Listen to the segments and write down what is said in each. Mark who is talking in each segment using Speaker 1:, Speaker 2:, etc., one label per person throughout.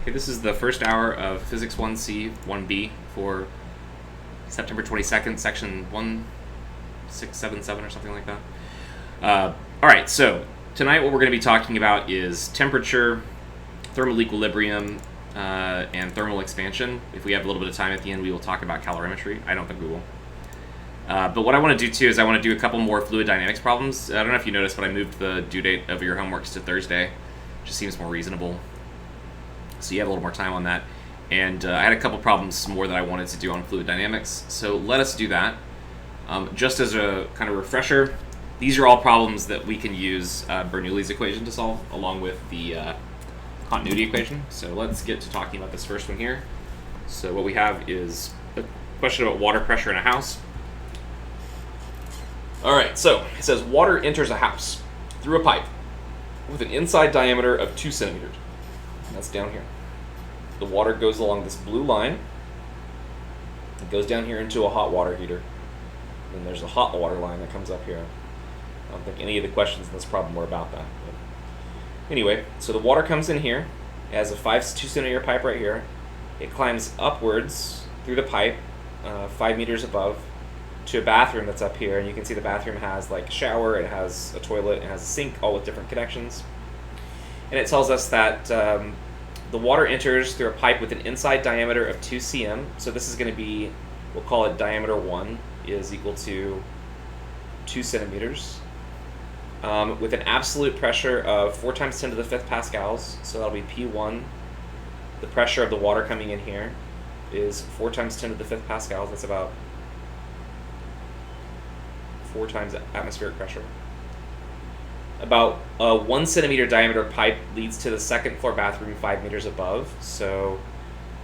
Speaker 1: Okay, this is the first hour of Physics 1C, 1B for September 22nd, section 1677 or something like that. All right, so tonight what we're going to be talking about is temperature, thermal equilibrium, and thermal expansion. If we have a little bit of time at the end, we will talk about calorimetry. I don't think we will. But what I want to do too is I want to do a couple more fluid dynamics problems. I don't know if you noticed, but I moved the due date of your homeworks to Thursday. Just seems more reasonable. So you have a little more time on that. And I had a couple problems more that I wanted to do on fluid dynamics. So let us do that. Just as a kind of refresher, these are all problems that we can use Bernoulli's equation to solve, along with the continuity equation. So let's get to talking about this first one here. So what we have is a question about water pressure in a house. All right, so it says water enters a house through a pipe with an inside diameter of 2 centimeters. That's down here. The water goes along this blue line. It goes down here into a hot water heater. Then there's a hot water line that comes up here. I don't think any of the questions in this problem were about that. But anyway, so the water comes in here. It has a 2 centimeter pipe right here. It climbs upwards through the pipe, 5 meters above, to a bathroom that's up here. And you can see the bathroom has like a shower, it has a toilet, it has a sink, all with different connections. And it tells us that the water enters through a pipe with an inside diameter of 2 cm. So this is going to be, we'll call it diameter 1 is equal to 2 centimeters. With an absolute pressure of 4 times 10 to the 5th pascals. So that'll be P1. The pressure of the water coming in here is 4 times 10 to the 5th pascals. That's about 4 times atmospheric pressure. About a 1 centimeter diameter pipe leads to the second floor bathroom 5 meters above. So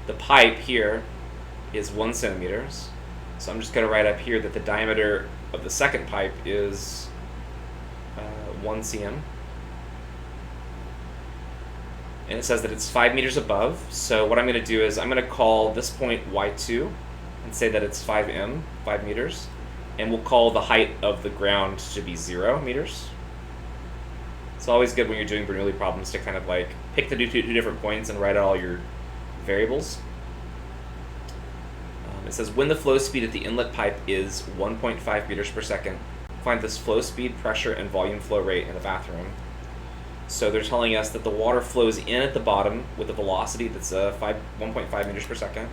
Speaker 1: the pipe here is 1 centimeter. So I'm just going to write up here that the diameter of the second pipe is 1 cm. And it says that it's 5 meters above. So what I'm going to do is I'm going to call this point Y2 and say that it's 5 meters. And we'll call the height of the ground to be 0 meters. It's always good when you're doing Bernoulli problems to kind of like pick the two different points and write out all your variables. It says when the flow speed at the inlet pipe is 1.5 meters per second, find this flow speed, pressure, and volume flow rate in the bathroom. So they're telling us that the water flows in at the bottom with a velocity that's 1.5 meters per second.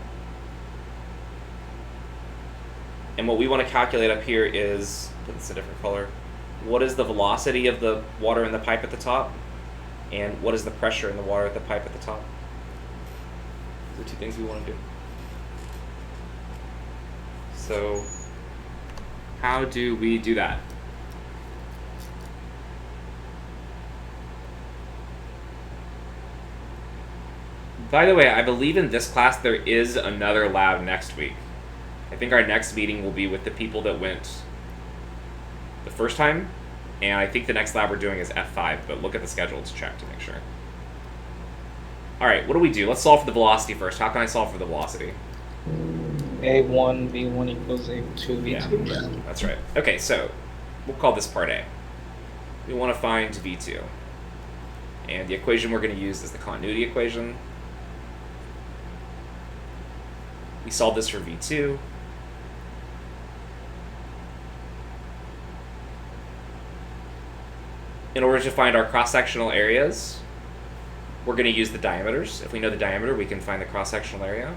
Speaker 1: And what we want to calculate up here is, put this a different color, what is the velocity of the water in the pipe at the top, and what is the pressure in the water at the pipe at the top. Those are two things we want to do. So how do we do that? By the way, I believe in this class there is another lab next week. I think our next meeting will be with the people that went the first time, and I think the next lab we're doing is F5, but look at the schedule to check to make sure. All right, what do we do? Let's solve for the velocity first. How can I solve for the velocity?
Speaker 2: A1 V1 equals A2 V2.
Speaker 1: Yeah, that's right. Okay, so we'll call this part A. We want to find V2. And the equation we're going to use is the continuity equation. We solve this for V2. In order to find our cross-sectional areas, we're going to use the diameters. If we know the diameter, we can find the cross-sectional area.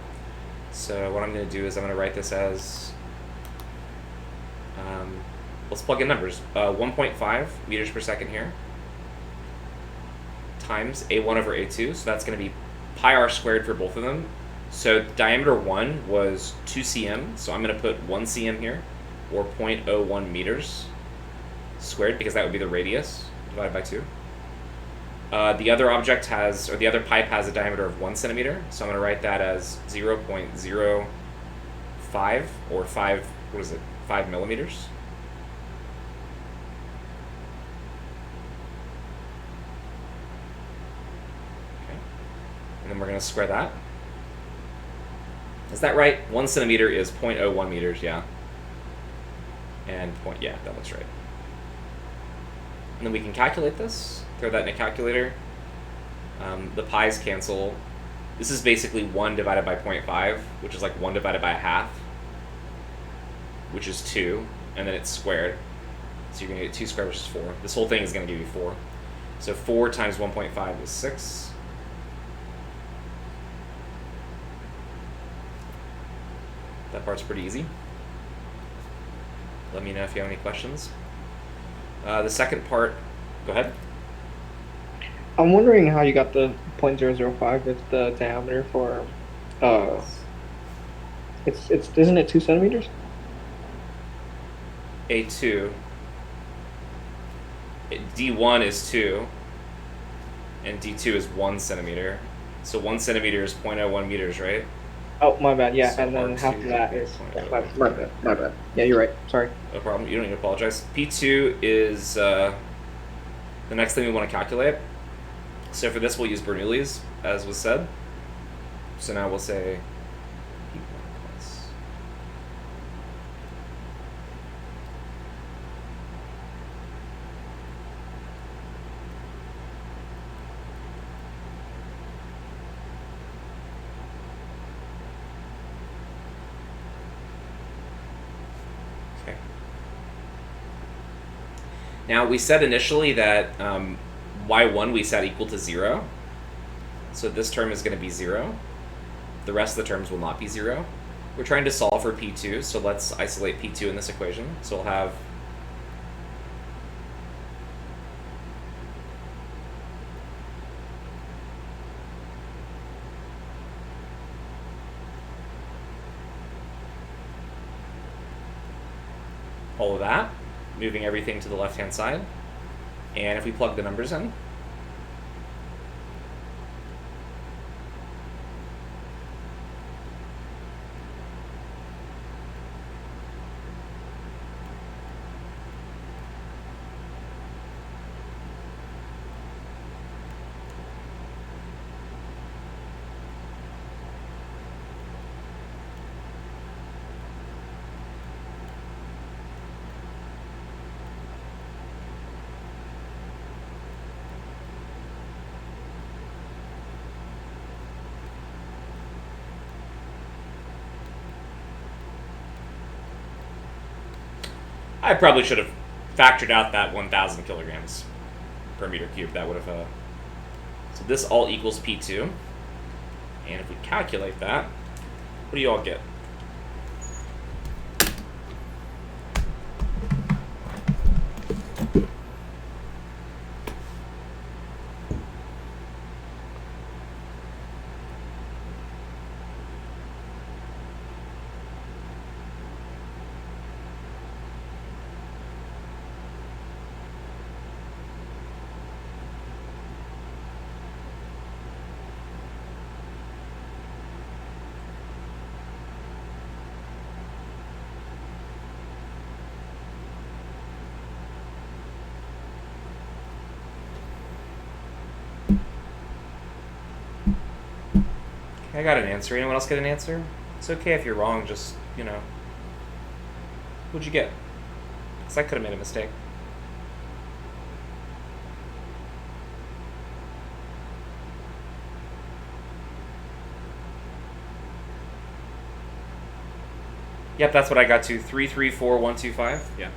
Speaker 1: So what I'm going to do is I'm going to write this as, let's plug in numbers, 1.5 meters per second here, times A1 over A2, so that's going to be pi r squared for both of them. So diameter 1 was 2 cm, so I'm going to put 1 cm here, or 0.01 meters squared, because that would be the radius, divided by 2. The other object has, or the other pipe has a diameter of 1 centimeter, so I'm going to write that as 0.05, or 5 millimeters. Okay. And then we're going to square that. Is that right? 1 centimeter is 0.01 meters, yeah. And yeah, that looks right. And then we can calculate this, throw that in a calculator. The pi's cancel, This is basically 1 divided by 0.5, which is like 1 divided by a half, which is 2, and then it's squared. So you're going to get 2 squared, which is 4. This whole thing is going to give you 4. So 4 times 1.5 is 6. That part's pretty easy. Let me know if you have any questions. The second part, go ahead.
Speaker 2: I'm wondering how you got the 0.005 as the diameter for, isn't it 2 centimeters?
Speaker 1: A2. D1 is 2, and D2 is 1 centimeter. So 1 centimeter is 0.01 meters, right?
Speaker 2: Oh, my bad, yeah,
Speaker 1: So
Speaker 2: and then half of that is,
Speaker 1: R2
Speaker 2: my bad. Yeah, you're right, sorry.
Speaker 1: No problem, you don't need to apologize. P2 is the next thing we want to calculate. So for this we'll use Bernoulli's, as was said. So now we'll say P1 plus. Okay. Now we said initially that y1 we set equal to 0. So this term is going to be 0. The rest of the terms will not be 0. We're trying to solve for P2, so let's isolate P2 in this equation. So we'll have all of that, moving everything to the left-hand side. And if we plug the numbers in, I probably should have factored out that 1,000 kilograms per meter cubed. That would have, so this all equals P2. And if we calculate that, what do you all get? I got an answer. Anyone else get an answer? It's okay if you're wrong, just, what'd you get? Because I could have made a mistake. Yep, that's what I got to. 334,125. Yeah.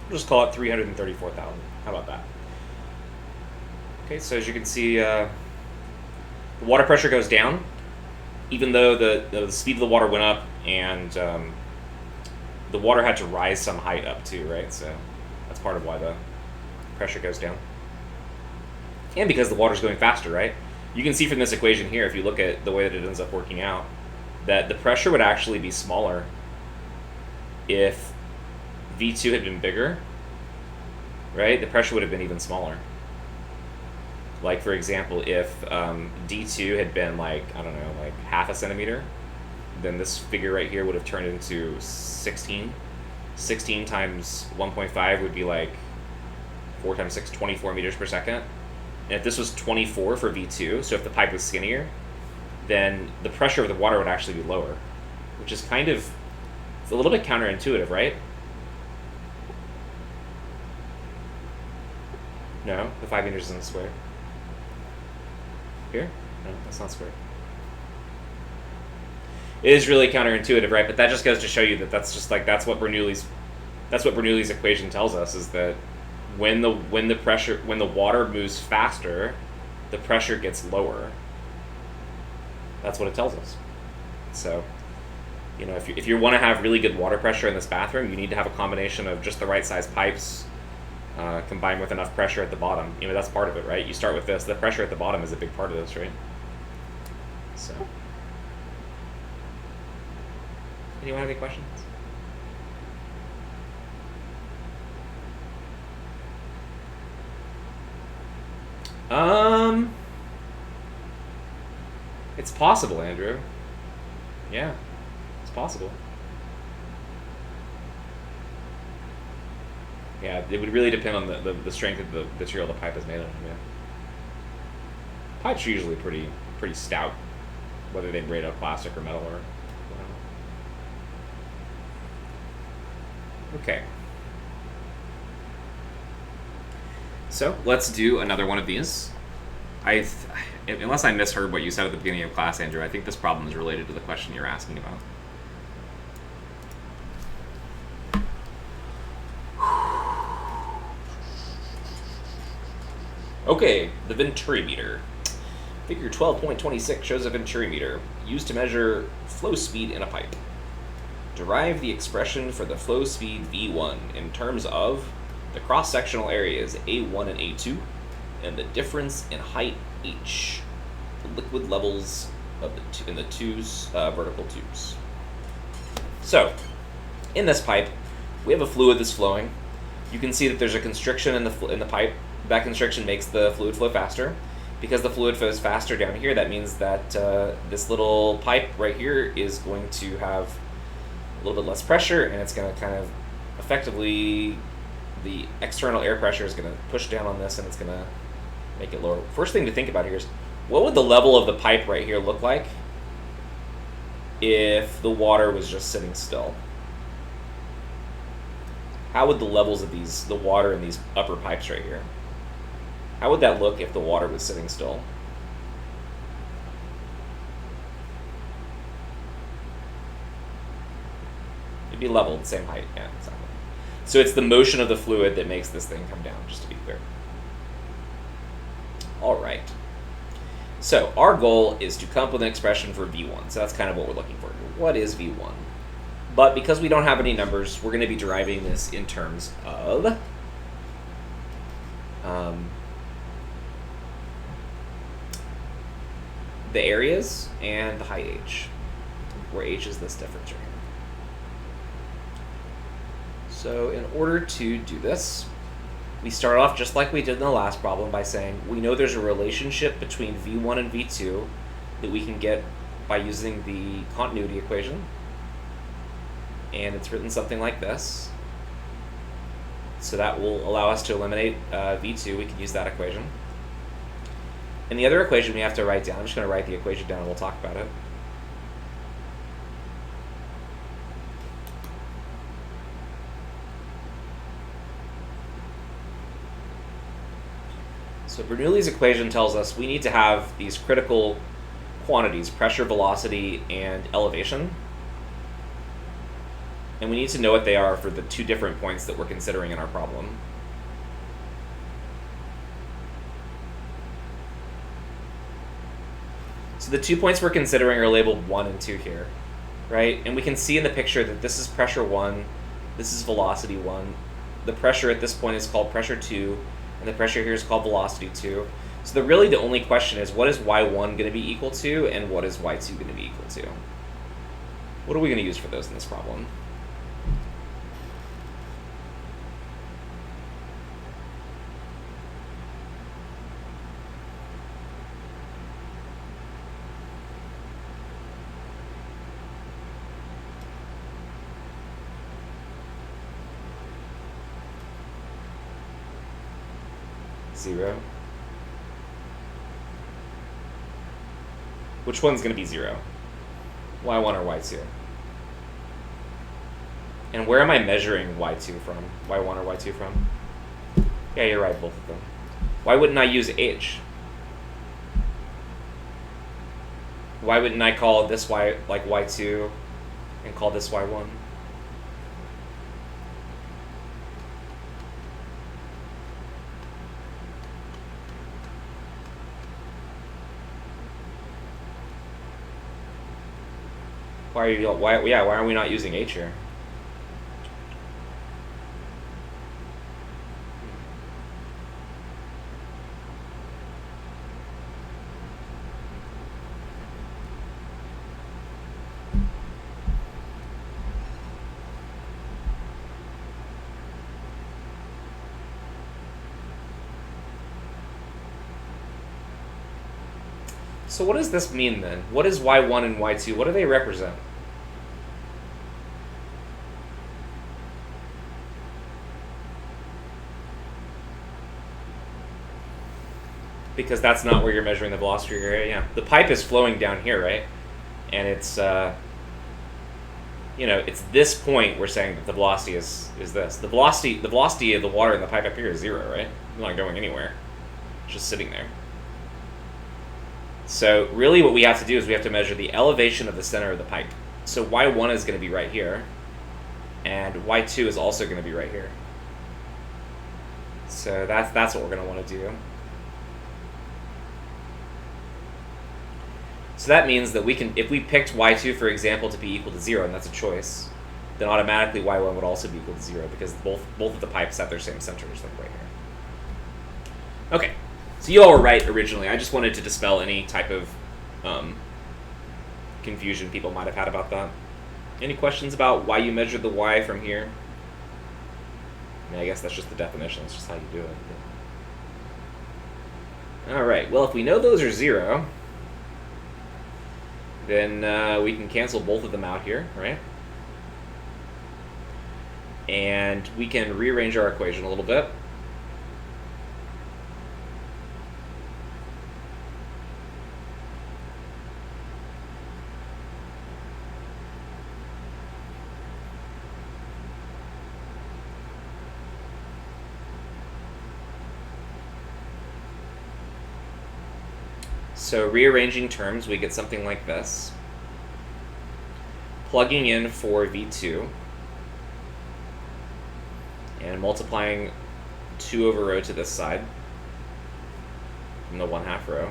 Speaker 1: We'll just call it 334,000. How about that? Okay, so as you can see, the water pressure goes down, even though the speed of the water went up, and the water had to rise some height up too, right? So that's part of why the pressure goes down. And because the water's going faster, right? You can see from this equation here, if you look at the way that it ends up working out, that the pressure would actually be smaller if V2 had been bigger, right? The pressure would have been even smaller. Like, for example, if D2 had been like, I don't know, like half a centimeter, then this figure right here would have turned into 16. 16 times 1.5 would be like 4 times 6, 24 meters per second. And if this was 24 for V2, so if the pipe was skinnier, then the pressure of the water would actually be lower, which is kind of It's a little bit counterintuitive, right? No, the 5 meters isn't square. Here? No, that's not square. It is really counterintuitive, right? But that just goes to show you that that's just like that's what Bernoulli's equation tells us, is that when the water moves faster, the pressure gets lower. That's what it tells us. So, you know, if you want to have really good water pressure in this bathroom, you need to have a combination of just the right size pipes combined with enough pressure at the bottom. You know, that's part of it, right? You start with this. The pressure at the bottom is a big part of this, right? So, anyone have any questions? It's possible, Andrew. Yeah, it's possible. Yeah, it would really depend on the strength of the material the pipe is made of. Yeah, pipes are usually pretty stout, whether they're made of plastic or metal or whatever. Okay. So let's do another one of these. Unless I misheard what you said at the beginning of class, Andrew, I think this problem is related to the question you're asking about. Okay, the Venturi Meter. Figure 12.26 shows a Venturi Meter used to measure flow speed in a pipe. Derive the expression for the flow speed V1 in terms of the cross-sectional areas A1 and A2 and the difference in height H. The liquid levels of in the vertical tubes. So, in this pipe, we have a fluid that's flowing. You can see that there's a constriction in the pipe. That constriction makes the fluid flow faster. Because the fluid flows faster down here, that means that this little pipe right here is going to have a little bit less pressure, and it's going to kind of effectively, the external air pressure is going to push down on this, and it's going to make it lower. First thing to think about here is, what would the level of the pipe right here look like if the water was just sitting still? How would the levels of the water in these upper pipes right here, how would that look if the water was sitting still? It'd be level, the same height. Yeah, exactly. So it's the motion of the fluid that makes this thing come down, just to be clear. All right. So our goal is to come up with an expression for V1. So that's kind of what we're looking for. What is V1? But because we don't have any numbers, we're going to be deriving this in terms of the areas and the height H, where H is this difference right here. So in order to do this, we start off just like we did in the last problem by saying we know there's a relationship between V1 and V2 that we can get by using the continuity equation. And it's written something like this. So that will allow us to eliminate V2. We can use that equation. And the other equation we have to write down, I'm just going to write the equation down and we'll talk about it. So Bernoulli's equation tells us we need to have these critical quantities, pressure, velocity, and elevation. And we need to know what they are for the two different points that we're considering in our problem. So the 2 points we're considering are labeled 1 and 2 here, right? And we can see in the picture that this is pressure 1, this is velocity 1. The pressure at this point is called pressure 2, and the pressure here is called velocity 2. So really the only question is, what is y1 going to be equal to, and what is y2 going to be equal to? What are we going to use for those in this problem? Zero. Which one's going to be 0? Y1 or Y2? And where am I measuring y2 from? y1 or y2 from? Yeah, you're right, both of them. Why wouldn't I use h? Why wouldn't I call this y like y2 and call this y1? Why are we not using h here? So what does this mean then? What is y1 and y2? What do they represent? Because that's not where you're measuring the velocity area. Yeah, the pipe is flowing down here, right? And it's it's this point we're saying that the velocity is this. The velocity of the water in the pipe up here is 0, right? It's not going anywhere. It's just sitting there. So really what we have to do is we have to measure the elevation of the center of the pipe. So y1 is going to be right here, and y2 is also going to be right here. So that's what we're going to want to do. So that means that we can, if we picked y2, for example, to be equal to 0, and that's a choice, then automatically y1 would also be equal to 0 because both of the pipes have their same centers, like right here. Okay, so you all were right originally. I just wanted to dispel any type of confusion people might have had about that. Any questions about why you measured the y from here? I mean, I guess that's just the definition. That's just how you do it. All right, well, if we know those are 0, then we can cancel both of them out here, right? And we can rearrange our equation a little bit. So rearranging terms, we get something like this. Plugging in for V2 and multiplying 2 over rho to this side from the 1/2 rho.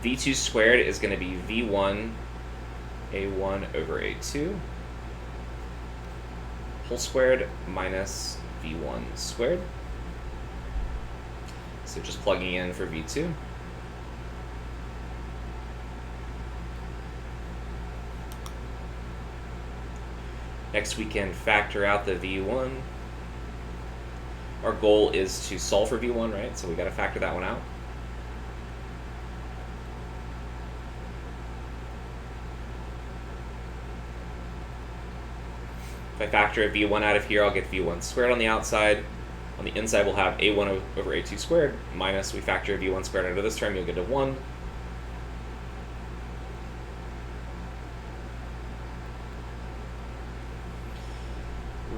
Speaker 1: V2 squared is going to be V1 A1 over A2 whole squared minus V1 squared. So just plugging in for V2. Next, we can factor out the V1. Our goal is to solve for V1, right? So we got to factor that one out. If I factor a V1 out of here, I'll get V1 squared on the outside. On the inside, we'll have A1 over A2 squared minus, we factor a V1 squared out of this term, you'll get a 1.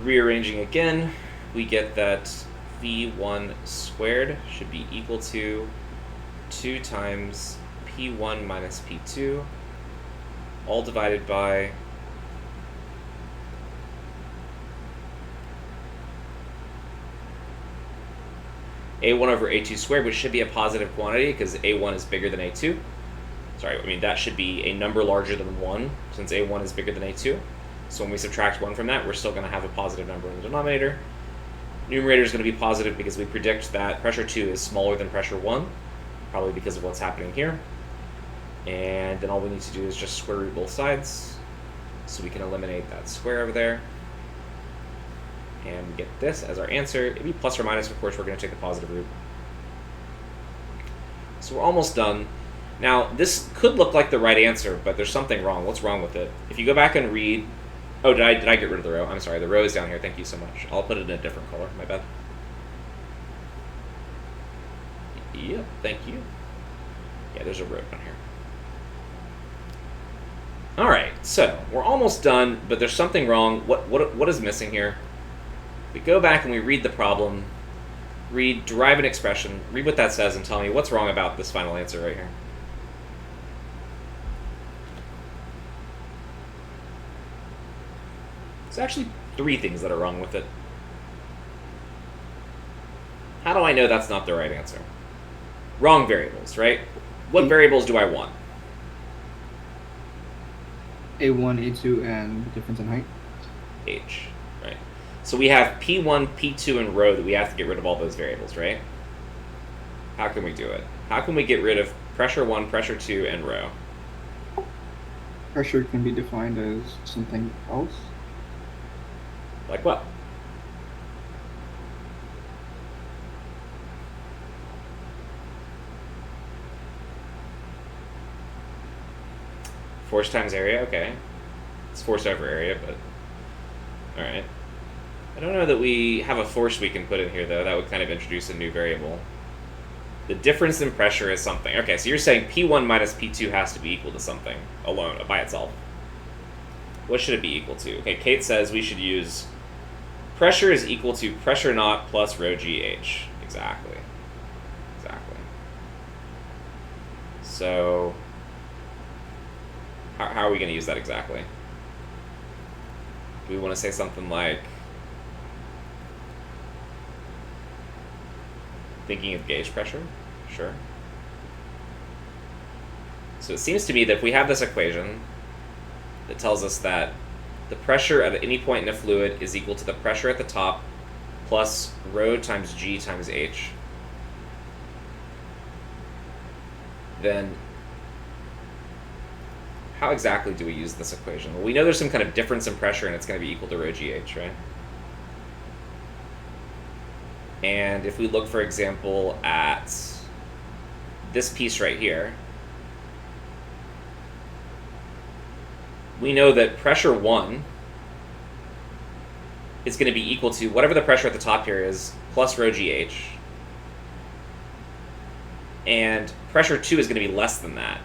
Speaker 1: Rearranging again, we get that V1 squared should be equal to 2 times P1 minus P2, all divided by A1 over A2 squared, which should be a positive quantity because A1 is bigger than A2. Sorry, I mean that should be a number larger than 1 since A1 is bigger than A2. So when we subtract 1 from that, we're still going to have a positive number in the denominator. Numerator is going to be positive because we predict that pressure 2 is smaller than pressure 1, probably because of what's happening here. And then all we need to do is just square root both sides. So we can eliminate that square over there. And we get this as our answer. It'd be plus or minus, of course, we're going to take the positive root. So we're almost done. Now, this could look like the right answer, but there's something wrong. What's wrong with it? If you go back and read... Oh, did I get rid of the row? I'm sorry, the row is down here. Thank you so much. I'll put it in a different color. My bad. Yep, thank you. Yeah, there's a row down here. All right, so we're almost done, but there's something wrong. What is missing here? We go back and we read the problem, derive an expression, read what that says, and tell me what's wrong about this final answer right here. There's actually 3 things that are wrong with it. How do I know that's not the right answer? Wrong variables, right? What variables do I want?
Speaker 2: A1, A2, and difference in height.
Speaker 1: H, right? So we have P1, P2, and rho that we have to get rid of all those variables, right? How can we do it? How can we get rid of pressure 1, pressure 2, and rho?
Speaker 2: Pressure can be defined as something else.
Speaker 1: Like what? Force times area, okay. It's force over area, but... Alright. I don't know that we have a force we can put in here, though. That would kind of introduce a new variable. The difference in pressure is something. Okay, so you're saying P1 minus P2 has to be equal to something alone, by itself. What should it be equal to? Okay, Kate says we should use pressure is equal to pressure naught plus rho GH. Exactly. Exactly. So... How are we going to use that exactly? Do we want to say something like... Thinking of gauge pressure? Sure. So it seems to me that if we have this equation that tells us that the pressure at any point in a fluid is equal to the pressure at the top plus rho times G times H, then how exactly do we use this equation? Well, we know there's some kind of difference in pressure and it's going to be equal to rho GH, right? And if we look, for example, at this piece right here, we know that pressure 1 is going to be equal to whatever the pressure at the top here is, plus rho GH. And pressure 2 is going to be less than that,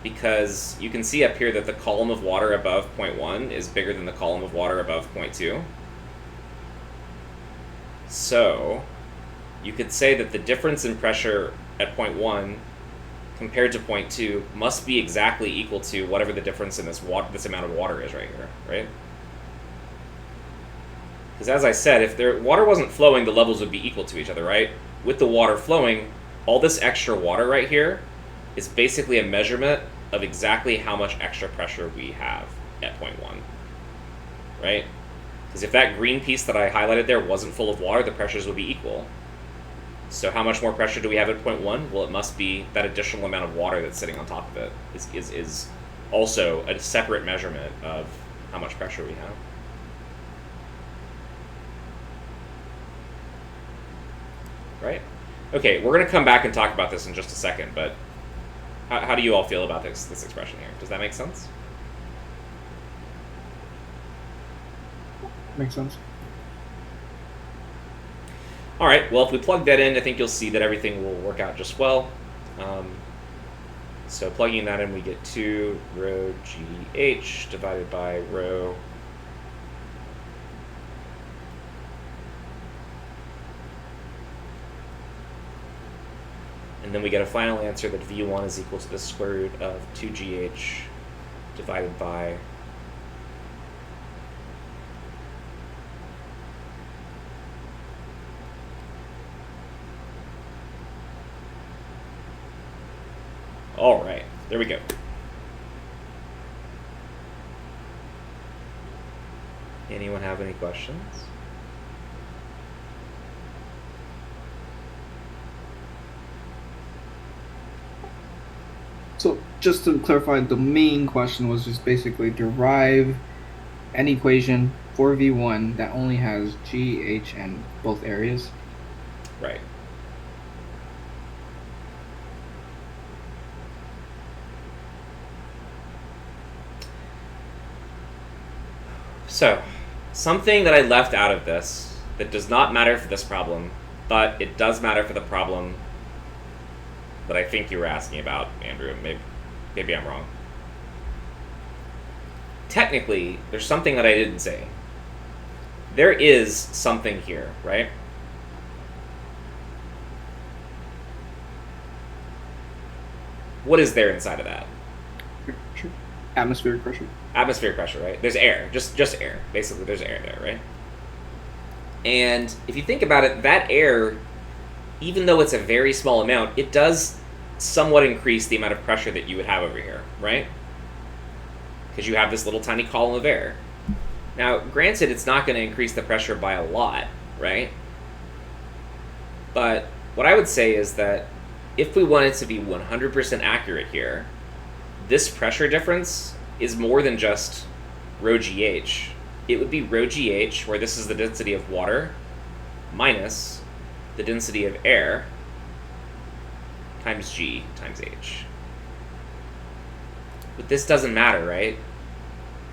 Speaker 1: because you can see up here that the column of water above 0.1 is bigger than the column of water above 0.2. So you could say that the difference in pressure at 0.1 compared to 0.2 must be exactly equal to whatever the difference in this amount of water is right here, right? Because as I said, if the water wasn't flowing, the levels would be equal to each other, right? With the water flowing, all this extra water right here is basically a measurement of exactly how much extra pressure we have at 0.1, right? Because if that green piece that I highlighted there wasn't full of water, the pressures would be equal. So how much more pressure do we have at 0.1? Well, it must be that additional amount of water that's sitting on top of it is also a separate measurement of how much pressure we have. Right? Okay, we're going to come back and talk about this in just a second, but how do you all feel about this expression here? Does that make sense?
Speaker 2: Makes sense.
Speaker 1: All right, well, if we plug that in, I think you'll see that everything will work out just well. So plugging that in, we get 2 rho GH divided by rho and then we get a final answer that V1 is equal to the square root of 2GH divided by all right, there we go. Anyone have any questions?
Speaker 2: So just to clarify, the main question was just basically derive an equation for V1 that only has G, H, and both areas.
Speaker 1: Right. So, something that I left out of this that does not matter for this problem, but it does matter for the problem that I think you were asking about, Andrew. Maybe I'm wrong. technically, there's something that I didn't say. There is something here, right? What is there inside of that?
Speaker 2: Atmospheric pressure.
Speaker 1: Atmospheric pressure, right? There's air, just air. Basically, there's air there, right? And if you think about it, that air, even though it's a very small amount, it does somewhat increase the amount of pressure that you would have over here, right? Because you have this little tiny column of air. Now, granted, it's not going to increase the pressure by a lot, right? But what I would say is that if we wanted to be 100% accurate here, this pressure difference is more than just rho GH. It would be rho GH, where this is the density of water, minus the density of air, times G times H. But this doesn't matter, right?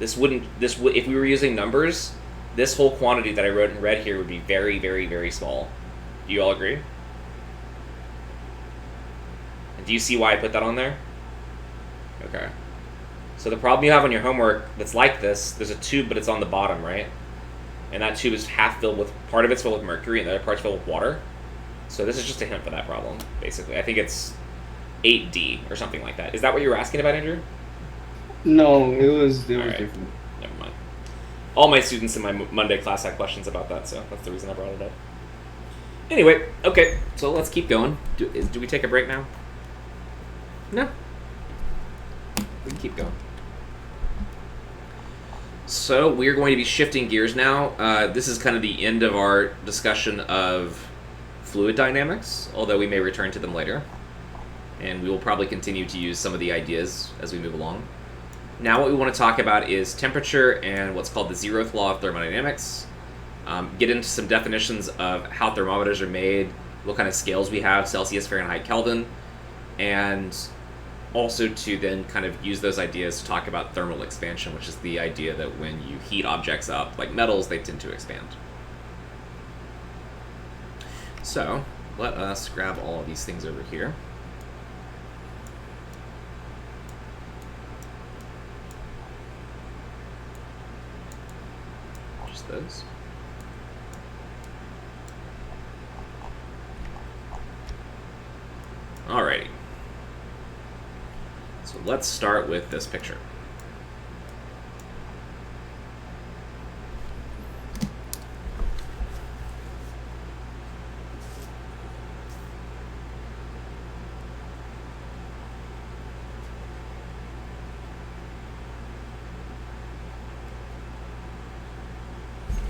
Speaker 1: If we were using numbers, this whole quantity that I wrote in red here would be very, very, very small. Do you all agree? And do you see why I put that on there? Okay. So the problem you have on your homework that's like this, there's a tube, but it's on the bottom, right? And that tube is half filled with, part of it's filled with mercury, and the other part's filled with water. So this is just a hint for that problem, basically. I think it's 8D or something like that. Is that what you were asking about, Andrew?
Speaker 2: No, it was
Speaker 1: All right.
Speaker 2: different.
Speaker 1: Never mind. All my students in my Monday class had questions about that, so that's the reason I brought it up. Anyway, okay, so let's keep going. Do we take a break now? No. We can keep going. So we're going to be shifting gears now. This is kind of the end of our discussion of fluid dynamics, although we may return to them later. And we will probably continue to use some of the ideas as we move along. Now what we want to talk about is temperature and what's called the Zeroth Law of Thermodynamics. Get into some definitions of how thermometers are made, what kind of scales we have, Celsius, Fahrenheit, Kelvin, and also to then kind of use those ideas to talk about thermal expansion, which is the idea that when you heat objects up, like metals, they tend to expand. So let us grab all of these things over here. Just those. Alrighty. So let's start with this picture.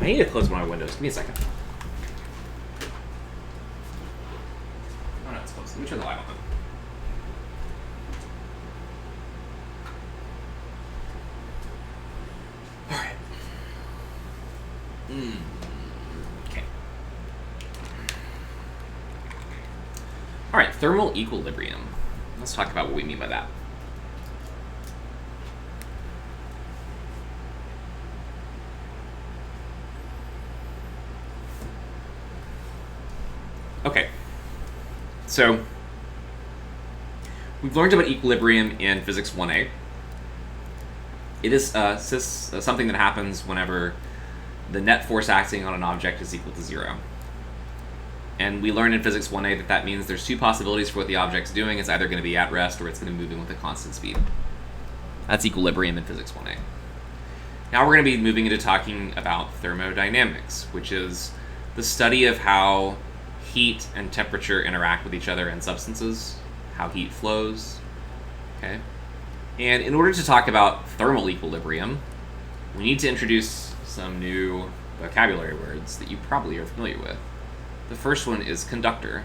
Speaker 1: I need to close my windows. Give me a second. Oh no, it's closed. Let me turn the light on. Alright. Okay. Alright, thermal equilibrium. Let's talk about what we mean by that. Okay, so we've learned about equilibrium in Physics 1A. It is something that happens whenever the net force acting on an object is equal to 0. And we learned in Physics 1A that that means there's two possibilities for what the object's doing. It's either going to be at rest or it's going to move in with a constant speed. That's equilibrium in Physics 1A. Now we're going to be moving into talking about thermodynamics, which is the study of how heat and temperature interact with each other in substances, how heat flows, okay? And in order to talk about thermal equilibrium, we need to introduce some new vocabulary words that you probably are familiar with. The first one is conductor.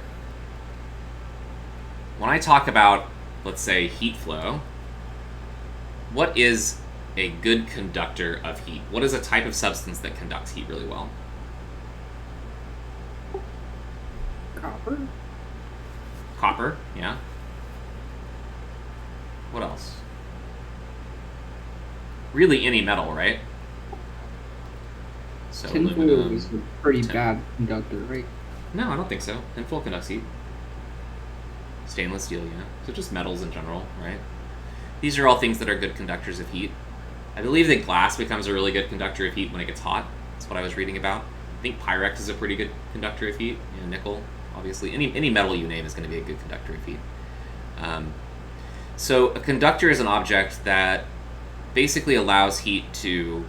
Speaker 1: When I talk about, let's say, heat flow, what is a good conductor of heat? What is a type of substance that conducts heat really well?
Speaker 2: Copper?
Speaker 1: Copper, yeah. What else? Really any metal, right? So
Speaker 2: Tinfoil is a pretty bad conductor, right?
Speaker 1: No, I don't think so. Tinfoil conducts heat. Stainless steel, yeah. So just metals in general, right? These are all things that are good conductors of heat. I believe that glass becomes a really good conductor of heat when it gets hot. That's what I was reading about. I think Pyrex is a pretty good conductor of heat. You know, nickel, obviously. Any metal you name is going to be a good conductor of heat. So a conductor is an object that basically allows heat to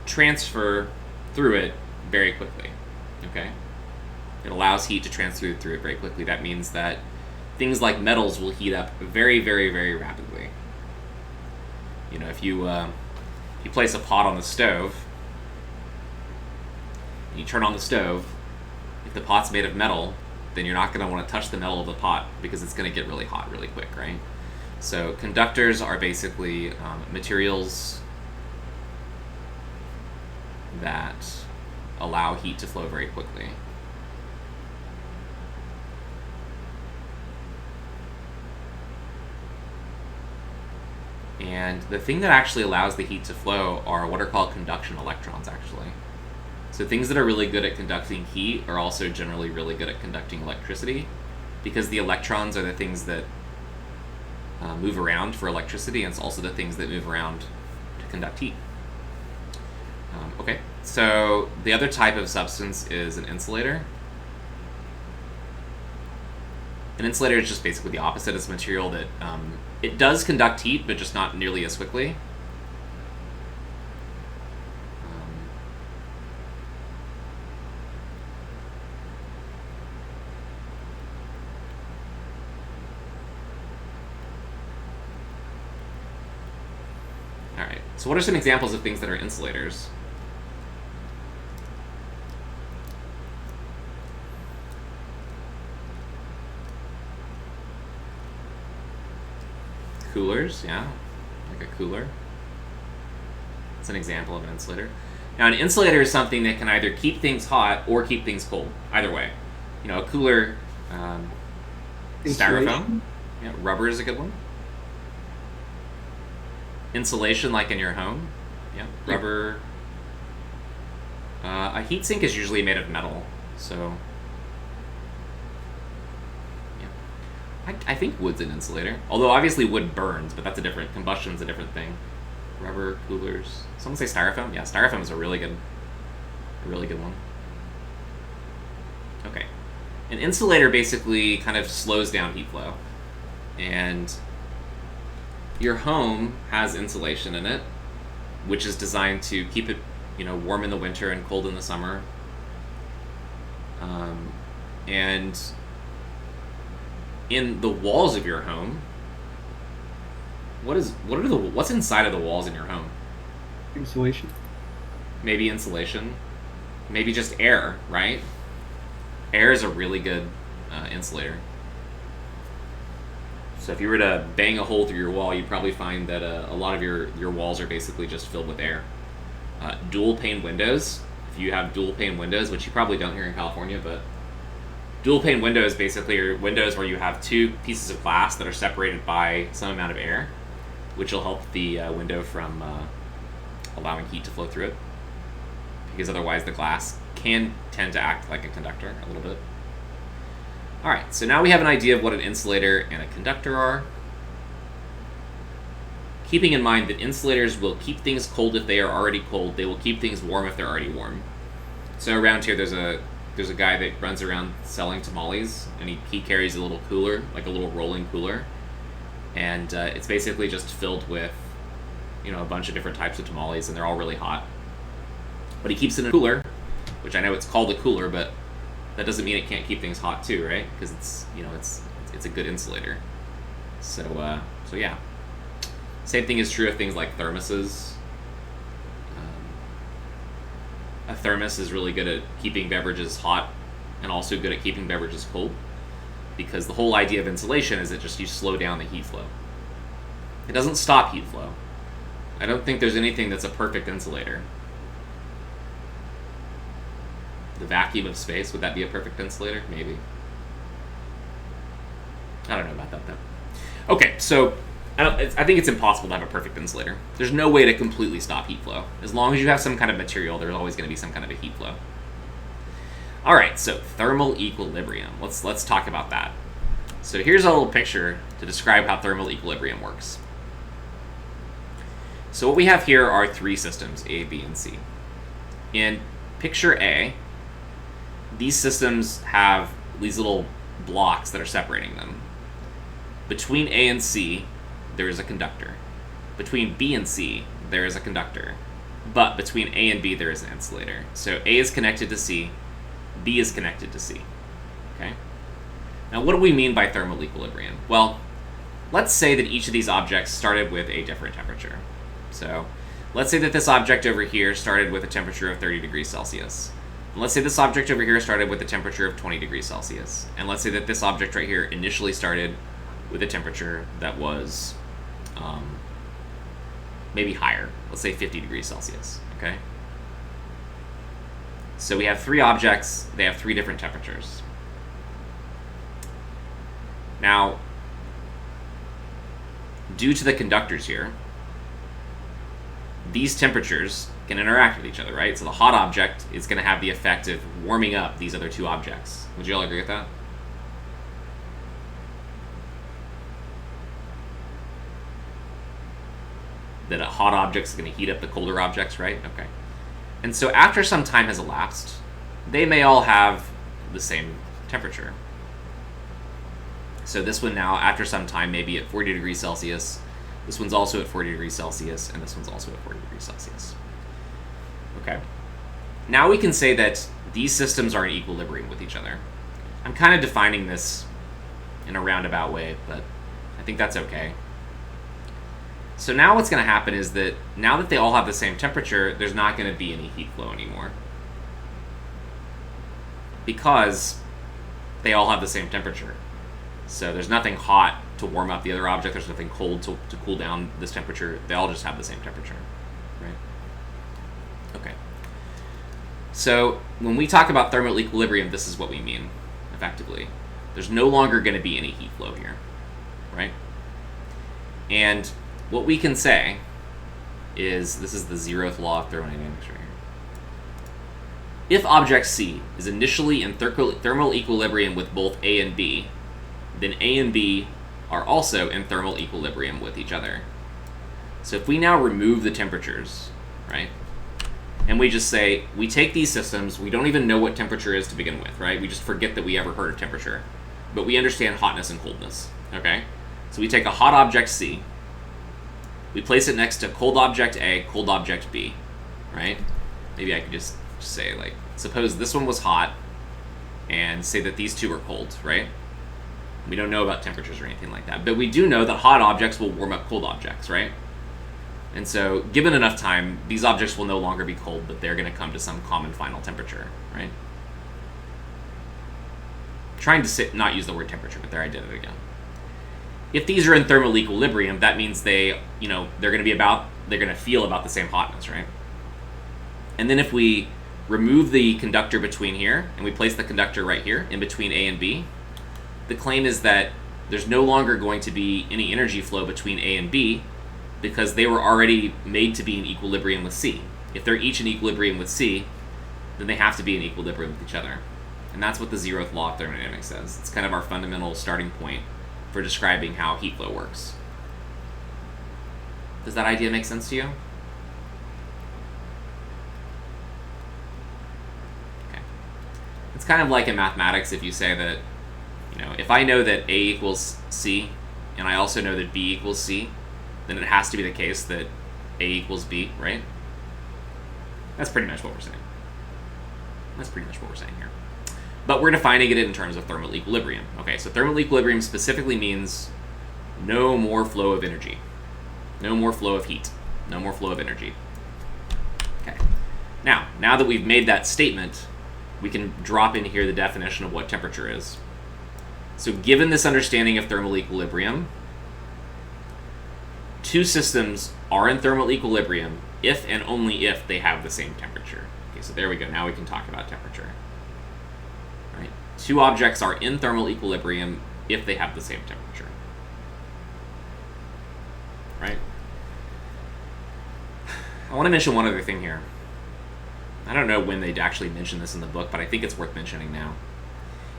Speaker 1: transfer through it very quickly. Okay? It allows heat to transfer through it very quickly. That means that things like metals will heat up very, very, very rapidly. You know, if you place a pot on the stove, and you turn on the stove, if the pot's made of metal, then you're not going to want to touch the metal of the pot because it's going to get really hot really quick, right? So conductors are basically materials that allow heat to flow very quickly. And the thing that actually allows the heat to flow are what are called conduction electrons, actually. So things that are really good at conducting heat are also generally really good at conducting electricity, because the electrons are the things that move around for electricity, and it's also the things that move around to conduct heat. Okay, so the other type of substance is an insulator. An insulator is just basically the opposite. It's a material that it does conduct heat, but just not nearly as quickly. All right, so what are some examples of things that are insulators? Coolers, yeah, like a cooler. It's an example of an insulator. Now, an insulator is something that can either keep things hot or keep things cold. Either way, you know, a cooler, styrofoam, yeah, rubber is a good one. Insulation, like in your home, yeah, rubber. A heatsink is usually made of metal, so. I think wood's an insulator. Although obviously wood burns, but that's a different, combustion's a different thing. Rubber, coolers. Someone say styrofoam? Yeah, styrofoam is a really good one. Okay. An insulator basically kind of slows down heat flow. And your home has insulation in it, which is designed to keep it, you know, warm in the winter and cold in the summer. And in the walls of your home, what's inside of the walls in your home?
Speaker 2: Insulation.
Speaker 1: Maybe insulation. Maybe just air, right? Air is a really good insulator. So if you were to bang a hole through your wall, you'd probably find that a lot of your walls are basically just filled with air. Dual pane windows. If you have dual pane windows, which you probably don't here in California, but dual pane windows basically are windows where you have two pieces of glass that are separated by some amount of air, which will help the window from allowing heat to flow through it, because otherwise the glass can tend to act like a conductor a little bit. Alright, so now we have an idea of what an insulator and a conductor are. Keeping in mind that insulators will keep things cold if they are already cold, they will keep things warm if they're already warm. So around here there's a guy that runs around selling tamales, and he carries a little cooler, like a little rolling cooler, and it's basically just filled with, you know, a bunch of different types of tamales, and they're all really hot. But he keeps it in a cooler, which I know it's called a cooler, but that doesn't mean it can't keep things hot too, right? Because it's, you know, it's a good insulator. So yeah. Same thing is true of things like thermoses. A thermos is really good at keeping beverages hot and also good at keeping beverages cold, because the whole idea of insulation is that just you slow down the heat flow. It doesn't stop heat flow. I don't think there's anything that's a perfect insulator. The vacuum of space, would that be a perfect insulator? Maybe. I don't know about that though. Okay, so I think it's impossible to have a perfect insulator. There's no way to completely stop heat flow. As long as you have some kind of material, there's always going to be some kind of a heat flow. All right, so thermal equilibrium. Let's talk about that. So here's a little picture to describe how thermal equilibrium works. So what we have here are three systems, A, B, and C. In picture A, these systems have these little blocks that are separating them. Between A and C, there is a conductor. Between B and C, there is a conductor. But between A and B, there is an insulator. So A is connected to C, B is connected to C. Okay? Now, what do we mean by thermal equilibrium? Well, let's say that each of these objects started with a different temperature. So let's say that this object over here started with a temperature of 30 degrees Celsius. And let's say this object over here started with a temperature of 20 degrees Celsius. And let's say that this object right here initially started with a temperature that was maybe higher. Let's say 50 degrees Celsius, okay? So we have three objects, they have three different temperatures. Now, due to the conductors here, these temperatures can interact with each other, right? So the hot object is going to have the effect of warming up these other two objects. Would you all agree with that? That a hot object is going to heat up the colder objects, right? Okay. And so after some time has elapsed, they may all have the same temperature. So this one now, after some time, may be at 40 degrees Celsius. This one's also at 40 degrees Celsius, and this one's also at 40 degrees Celsius. Okay. Now we can say that these systems are in equilibrium with each other. I'm kind of defining this in a roundabout way, but I think that's okay. So now what's going to happen is that now that they all have the same temperature, there's not going to be any heat flow anymore. Because they all have the same temperature. So there's nothing hot to warm up the other object, there's nothing cold to cool down this temperature. They all just have the same temperature, right? Okay. So when we talk about thermal equilibrium, this is what we mean, effectively. There's no longer going to be any heat flow here, right? And what we can say is, this is the Zeroth Law of Thermodynamics right here. If object C is initially in thermal equilibrium with both A and B, then A and B are also in thermal equilibrium with each other. So if we now remove the temperatures, right, and we just say, we take these systems, we don't even know what temperature is to begin with, right? We just forget that we ever heard of temperature. But we understand hotness and coldness, okay? So we take a hot object C, we place it next to cold object A, cold object B, right? Maybe I could just say, like, suppose this one was hot, and say that these two are cold, right? We don't know about temperatures or anything like that, but we do know that hot objects will warm up cold objects, right? And so, given enough time, these objects will no longer be cold, but they're going to come to some common final temperature, right? Trying to not use the word temperature, but there I did it again. If these are in thermal equilibrium, that means they're going to feel about the same hotness, right? And then if we remove the conductor between here, and we place the conductor right here, in between A and B, the claim is that there's no longer going to be any energy flow between A and B, because they were already made to be in equilibrium with C. If they're each in equilibrium with C, then they have to be in equilibrium with each other. And that's what the Zeroth Law of Thermodynamics says. It's kind of our fundamental starting point for describing how heat flow works. Does that idea make sense to you? Okay. It's kind of like in mathematics if you say that, if I know that A equals C, and I also know that B equals C, then it has to be the case that A equals B, right? That's pretty much what we're saying. Here. But we're defining it in terms of thermal equilibrium. Okay, so thermal equilibrium specifically means no more flow of energy. No more flow of heat. No more flow of energy. Okay. Now that we've made that statement, we can drop in here the definition of what temperature is. So given this understanding of thermal equilibrium, two systems are in thermal equilibrium if and only if they have the same temperature. Okay, so there we go. Now we can talk about temperature. Right? Two objects are in thermal equilibrium if they have the same temperature. Right? I want to mention one other thing here. I don't know when they'd actually mention this in the book, but I think it's worth mentioning now.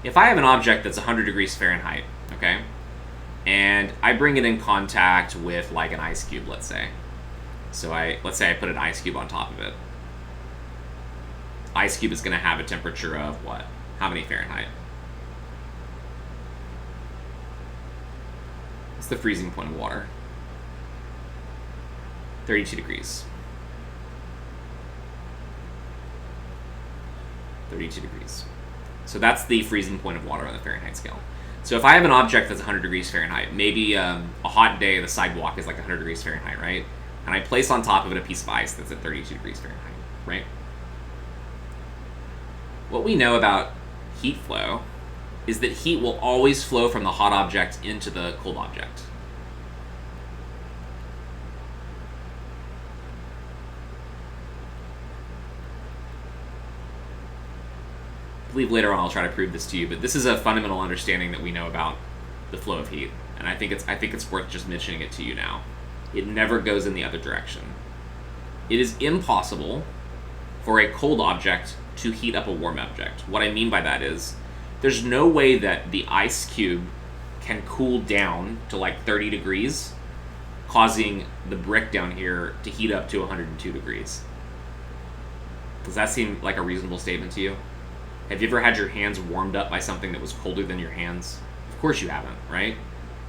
Speaker 1: If I have an object that's 100 degrees Fahrenheit, okay, and I bring it in contact with like an ice cube, let's say, So let's say I put an ice cube on top of it. Ice cube is going to have a temperature of what? How many Fahrenheit? What's the freezing point of water? 32 degrees. 32 degrees. So that's the freezing point of water on the Fahrenheit scale. So if I have an object that's 100 degrees Fahrenheit, maybe a hot day, the sidewalk is like 100 degrees Fahrenheit, right? And I place on top of it a piece of ice that's at 32 degrees Fahrenheit, right? What we know about heat flow is that heat will always flow from the hot object into the cold object. I believe later on I'll try to prove this to you, but this is a fundamental understanding that we know about the flow of heat, and I think it's worth just mentioning it to you now. It never goes in the other direction. It is impossible for a cold object to heat up a warm object. What I mean by that is, there's no way that the ice cube can cool down to like 30 degrees, causing the brick down here to heat up to 102 degrees. Does that seem like a reasonable statement to you? Have you ever had your hands warmed up by something that was colder than your hands? Of course you haven't, right?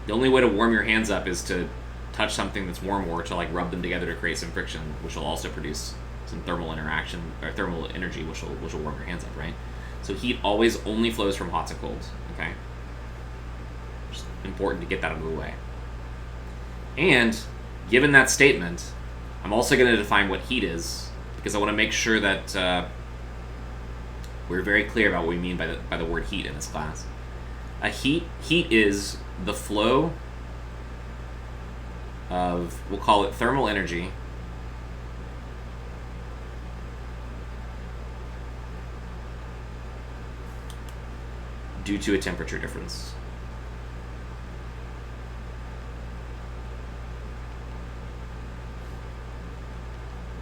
Speaker 1: The only way to warm your hands up is to touch something that's warm or to like rub them together to create some friction, which will also produce some thermal interaction or thermal energy, which will warm your hands up, right? So heat always only flows from hot to cold, okay? Just important to get that out of the way. And given that statement, I'm also going to define what heat is, because I want to make sure that we're very clear about what we mean by the word heat in this class. Heat is the flow of, we'll call it thermal energy, due to a temperature difference.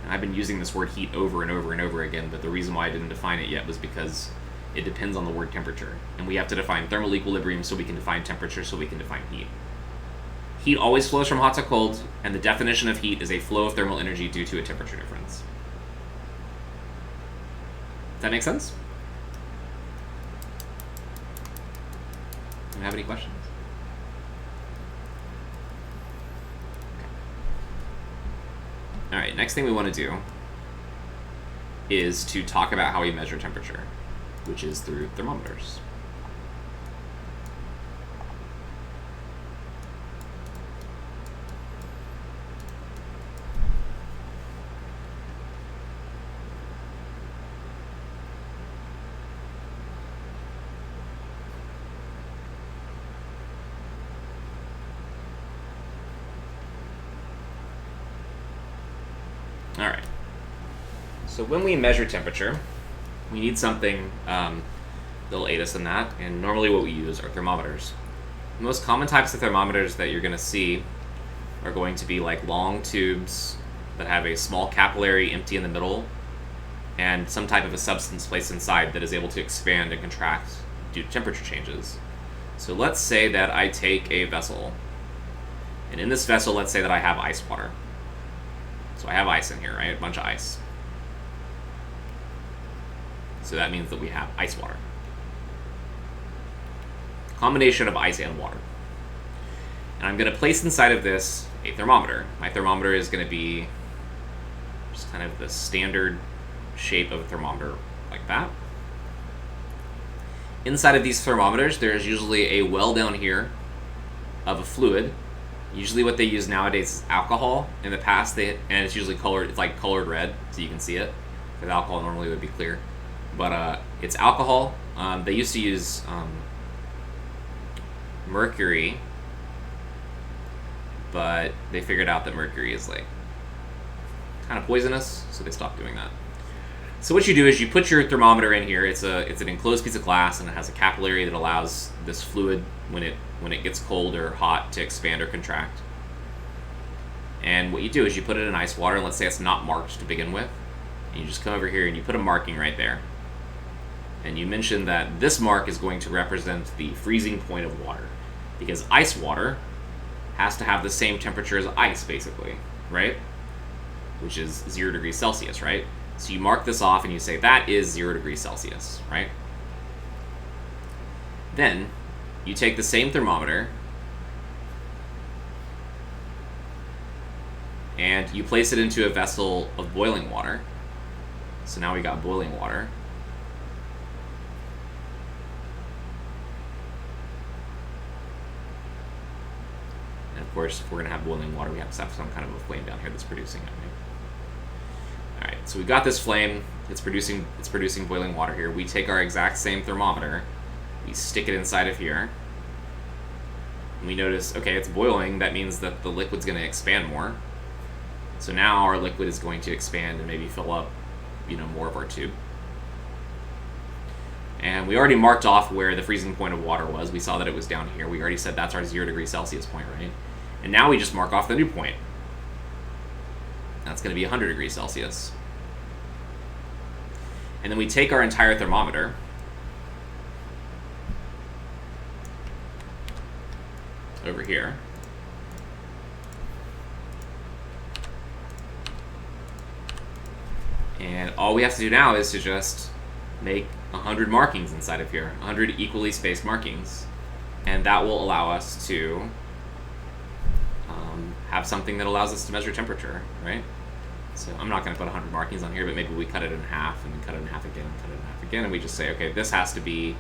Speaker 1: And I've been using this word heat over and over and over again, but the reason why I didn't define it yet was because it depends on the word temperature. And we have to define thermal equilibrium so we can define temperature so we can define heat. Heat always flows from hot to cold, and the definition of heat is a flow of thermal energy due to a temperature difference. Does that make sense? Do you have any questions? Okay. All right, next thing we want to do is to talk about how we measure temperature, which is through thermometers. All right. So when we measure temperature, we need something that'll aid us in that, and normally what we use are thermometers. The most common types of thermometers that you're going to see are going to be like long tubes that have a small capillary empty in the middle and some type of a substance placed inside that is able to expand and contract due to temperature changes. So let's say that I take a vessel, and in this vessel, let's say that I have ice water. So I have ice in here, right? A bunch of ice. So that means that we have ice water. Combination of ice and water. And I'm going to place inside of this a thermometer. My thermometer is going to be just kind of the standard shape of a thermometer, like that. Inside of these thermometers, there's usually a well down here of a fluid. Usually what they use nowadays is alcohol. In the past, and it's usually colored, it's like colored red, so you can see it. Because alcohol normally would be clear. But it's alcohol. They used to use mercury, but they figured out that mercury is like kind of poisonous, so they stopped doing that. So what you do is you put your thermometer in here. It's an enclosed piece of glass, and it has a capillary that allows this fluid, when it gets cold or hot, to expand or contract. And what you do is you put it in ice water, and let's say it's not marked to begin with, and you just come over here and you put a marking right there. And you mention that this mark is going to represent the freezing point of water, because ice water has to have the same temperature as ice, basically, right? which is 0 degrees Celsius, right? So you mark this off and you say that is 0 degrees Celsius, right? Then you take the same thermometer and you place it into a vessel of boiling water. So now we got boiling water. And of course, if we're going to have boiling water, we have to have some kind of a flame down here that's producing it, right? All right, so we've got this flame. It's producing boiling water here. We take our exact same thermometer. We stick it inside of here. And we notice, okay, it's boiling. That means that the liquid's going to expand more. So now our liquid is going to expand and maybe fill up, more of our tube. And we already marked off where the freezing point of water was. We saw that it was down here. We already said that's our 0 degrees Celsius point, right? And now we just mark off the new point. That's going to be 100 degrees Celsius. And then we take our entire thermometer, over here, and all we have to do now is to just make 100 markings inside of here, 100 equally spaced markings, and that will allow us to have something that allows us to measure temperature, right? So I'm not going to put 100 markings on here, but maybe we cut it in half, and then cut it in half again, and cut it in half again, and we just say, okay, this has to be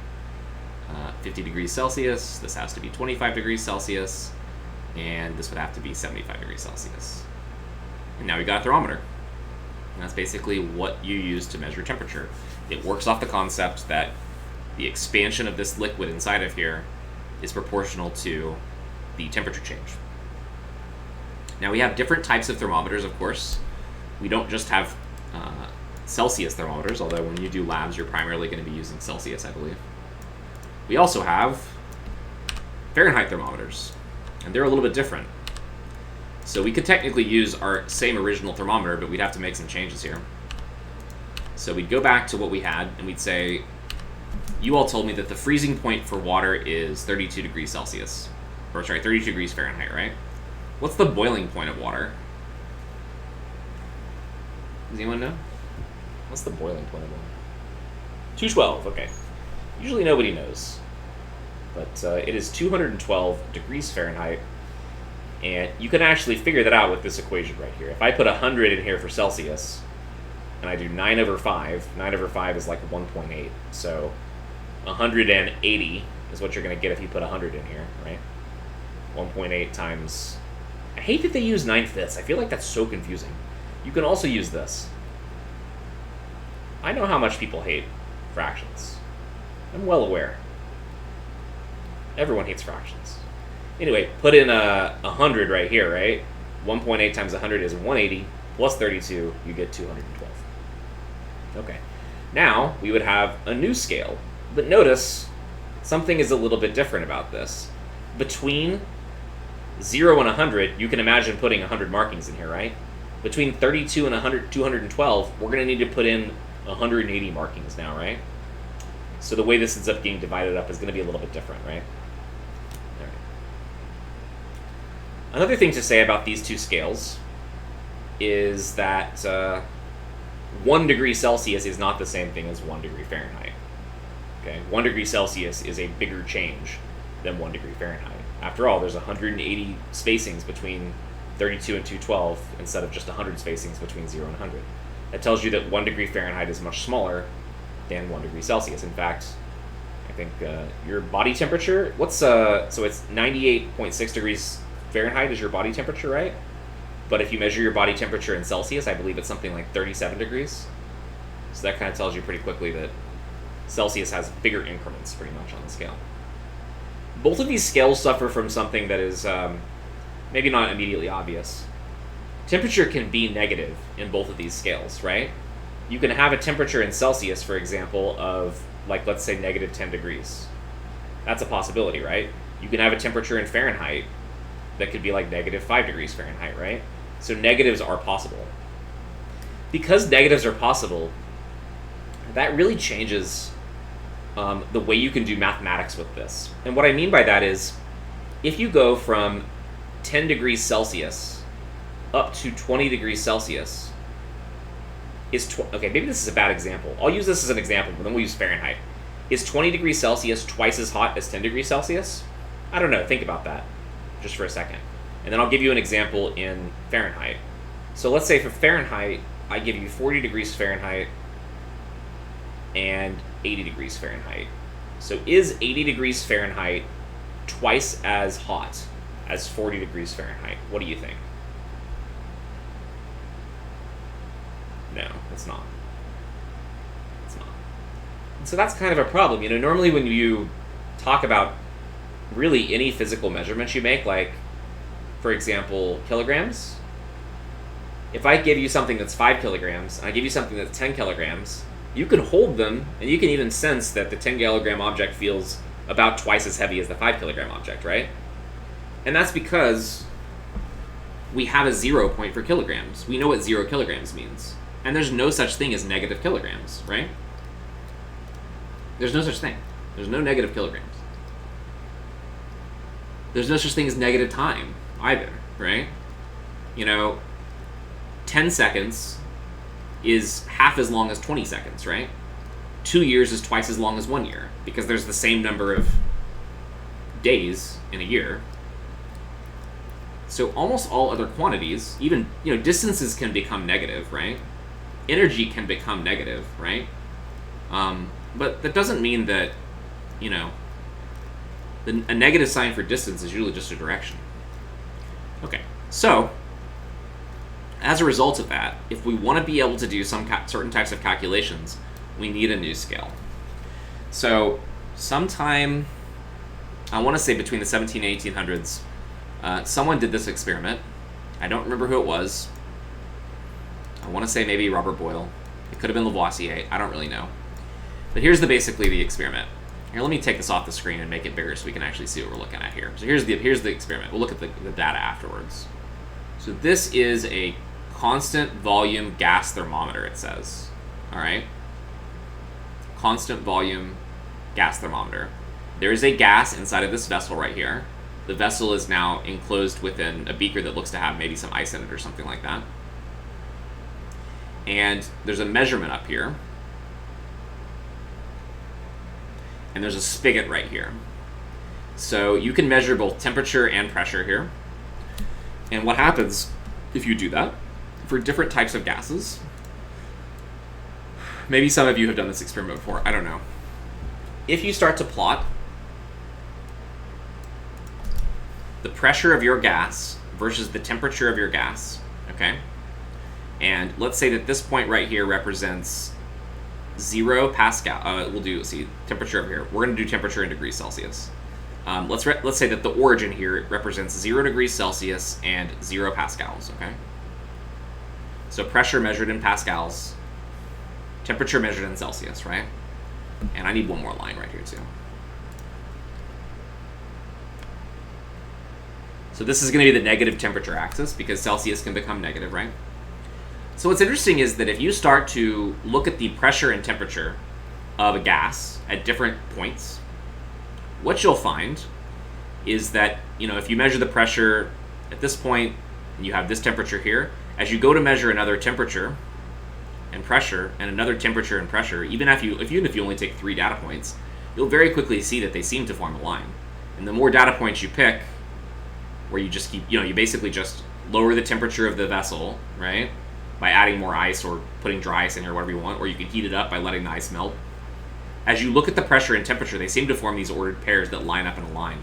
Speaker 1: 50 degrees Celsius, this has to be 25 degrees Celsius, and this would have to be 75 degrees Celsius. And now we got a thermometer. And that's basically what you use to measure temperature. It works off the concept that the expansion of this liquid inside of here is proportional to the temperature change. Now we have different types of thermometers, of course. We don't just have Celsius thermometers, although when you do labs, you're primarily going to be using Celsius, I believe. We also have Fahrenheit thermometers, and they're a little bit different. So we could technically use our same original thermometer, but we'd have to make some changes here. So we'd go back to what we had, and we'd say, you all told me that the freezing point for water is 32 degrees Celsius. Or sorry, 32 degrees Fahrenheit, right? What's the boiling point of water? Does anyone know? What's the boiling point of water? 212, okay. Usually nobody knows. But it is 212 degrees Fahrenheit. And you can actually figure that out with this equation right here. If I put 100 in here for Celsius, and I do 9 over 5, 9 over 5 is like 1.8. So 180 is what you're going to get if you put 100 in here, right? 1.8 times... I hate that they use 9/5. I feel like that's so confusing. You can also use this. I know how much people hate fractions. I'm well aware. Everyone hates fractions. Anyway, put in 100 right here, right? 1.8 times 100 is 180, plus 32, you get 212. Okay. Now, we would have a new scale. But notice, something is a little bit different about this. Between 0 and 100, you can imagine putting 100 markings in here, right? Between 32 and 212, we're going to need to put in 180 markings now, right? So the way this ends up getting divided up is going to be a little bit different, right? All right. Another thing to say about these two scales is that 1 degree Celsius is not the same thing as 1 degree Fahrenheit. Okay, 1 degree Celsius is a bigger change than 1 degree Fahrenheit. After all, there's 180 spacings between 32 and 212 instead of just 100 spacings between 0 and 100. That tells you that 1 degree Fahrenheit is much smaller than 1 degree Celsius. In fact, I think your body temperature, so it's 98.6 degrees Fahrenheit is your body temperature, right? But if you measure your body temperature in Celsius, I believe it's something like 37 degrees. So that kind of tells you pretty quickly that Celsius has bigger increments pretty much on the scale. Both of these scales suffer from something that is maybe not immediately obvious. Temperature can be negative in both of these scales, right? You can have a temperature in Celsius, for example, of, like, let's say negative 10 degrees. That's a possibility, right? You can have a temperature in Fahrenheit that could be like negative 5 degrees Fahrenheit, right? So negatives are possible. Because negatives are possible, that really changes the way you can do mathematics with this. And what I mean by that is, if you go from 10 degrees Celsius up to 20 degrees Celsius is okay, maybe this is a bad example. I'll use this as an example, but then we'll use Fahrenheit. Is 20 degrees Celsius twice as hot as 10 degrees Celsius? I don't know. Think about that just for a second. And then I'll give you an example in Fahrenheit. So let's say for Fahrenheit, I give you 40 degrees Fahrenheit and 80 degrees Fahrenheit. So is 80 degrees Fahrenheit twice as hot as 40 degrees Fahrenheit? What do you think? No, it's not. It's not. So that's kind of a problem. You know, normally when you talk about really any physical measurements you make, like, for example, kilograms, if I give you something that's 5 kilograms, and I give you something that's 10 kilograms, you can hold them, and you can even sense that the 10 kilogram object feels about twice as heavy as the 5 kilogram object, right? And that's because we have a 0 point for kilograms. We know what 0 kilograms means. And there's no such thing as negative kilograms, right? There's no such thing. There's no negative kilograms. There's no such thing as negative time either, right? You know, 10 seconds is half as long as 20 seconds, right? 2 years is twice as long as 1 year, because there's the same number of days in a year. So almost all other quantities, even, you know, distances can become negative, right? Energy can become negative, right? But that doesn't mean that, you know, a negative sign for distance is usually just a direction. Okay, so as a result of that, if we want to be able to do some certain types of calculations, we need a new scale. So sometime, I want to say between the 17 and 1800s, someone did this experiment. I don't remember who it was. I want to say maybe Robert Boyle. It could have been Lavoisier. I don't really know. But here's basically the experiment. Here, let me take this off the screen and make it bigger so we can actually see what we're looking at here. So here's the experiment. We'll look at the data afterwards. So this is a constant volume gas thermometer, it says. All right? Constant volume gas thermometer. There is a gas inside of this vessel right here. The vessel is now enclosed within a beaker that looks to have maybe some ice in it or something like that. And there's a measurement up here. And there's a spigot right here. So you can measure both temperature and pressure here. And what happens if you do that for different types of gases? Maybe some of you have done this experiment before, I don't know. If you start to plot the pressure of your gas versus the temperature of your gas, okay? And let's say that this point right here represents 0 Pascal. See, temperature over here. We're going to do temperature in degrees Celsius. Let's say that the origin here represents 0 degrees Celsius and 0 pascals, okay? So pressure measured in pascals, temperature measured in Celsius, right? And I need one more line right here too. So this is going to be the negative temperature axis because Celsius can become negative, right? So what's interesting is that if you start to look at the pressure and temperature of a gas at different points, what you'll find is that, you know, if you measure the pressure at this point and you have this temperature here, as you go to measure another temperature and pressure and another temperature and pressure, even if you only take 3 data points, you'll very quickly see that they seem to form a line. And the more data points you pick, where you just keep, you know, you basically just lower the temperature of the vessel, right, by adding more ice or putting dry ice in here, whatever you want, or you can heat it up by letting the ice melt. As you look at the pressure and temperature, they seem to form these ordered pairs that line up in a line.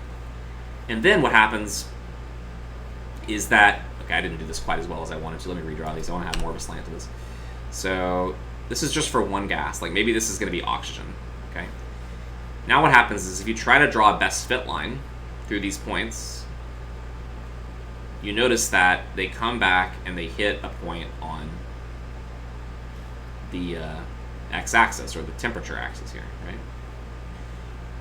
Speaker 1: And then what happens is that, okay, I didn't do this quite as well as I wanted to. Let me redraw these. I want to have more of a slant to this. So this is just for one gas. Like maybe this is going to be oxygen, okay? Now what happens is if you try to draw a best fit line through these points, you notice that they come back and they hit a point on the x-axis, or the temperature axis here, right?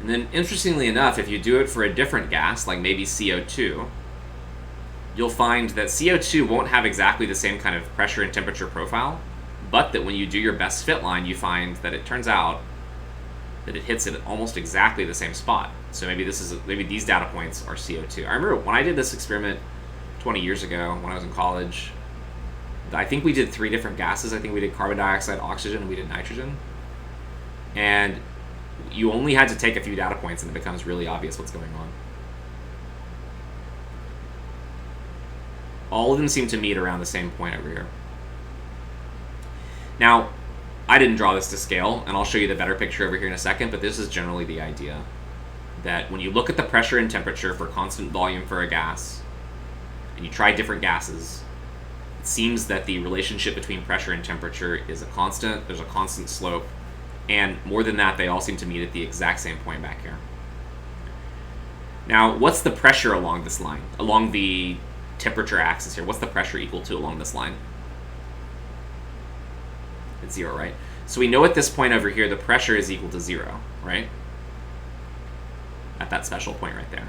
Speaker 1: And then, interestingly enough, if you do it for a different gas, like maybe CO2, you'll find that CO2 won't have exactly the same kind of pressure and temperature profile, but that when you do your best fit line, you find that it turns out that it hits it at almost exactly the same spot. So maybe maybe these data points are CO2. I remember when I did this experiment 20 years ago when I was in college, I think we did 3 different gases. I think we did carbon dioxide, oxygen, and we did nitrogen. And you only had to take a few data points and it becomes really obvious what's going on. All of them seem to meet around the same point over here. Now, I didn't draw this to scale, and I'll show you the better picture over here in a second, but this is generally the idea. That when you look at the pressure and temperature for constant volume for a gas, and you try different gases, it seems that the relationship between pressure and temperature is a constant. There's a constant slope. And more than that, they all seem to meet at the exact same point back here. Now, what's the pressure along this line? Along the temperature axis here, what's the pressure equal to along this line? It's 0, right? So we know at this point over here, the pressure is equal to 0, right? At that special point right there.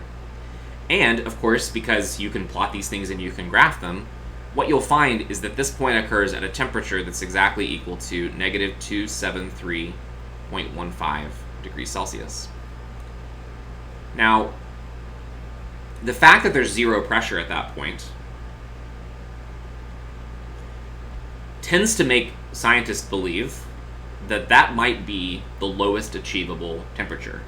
Speaker 1: And, of course, because you can plot these things and you can graph them, what you'll find is that this point occurs at a temperature that's exactly equal to negative 273.15 degrees Celsius. Now, the fact that there's 0 pressure at that point tends to make scientists believe that that might be the lowest achievable temperature.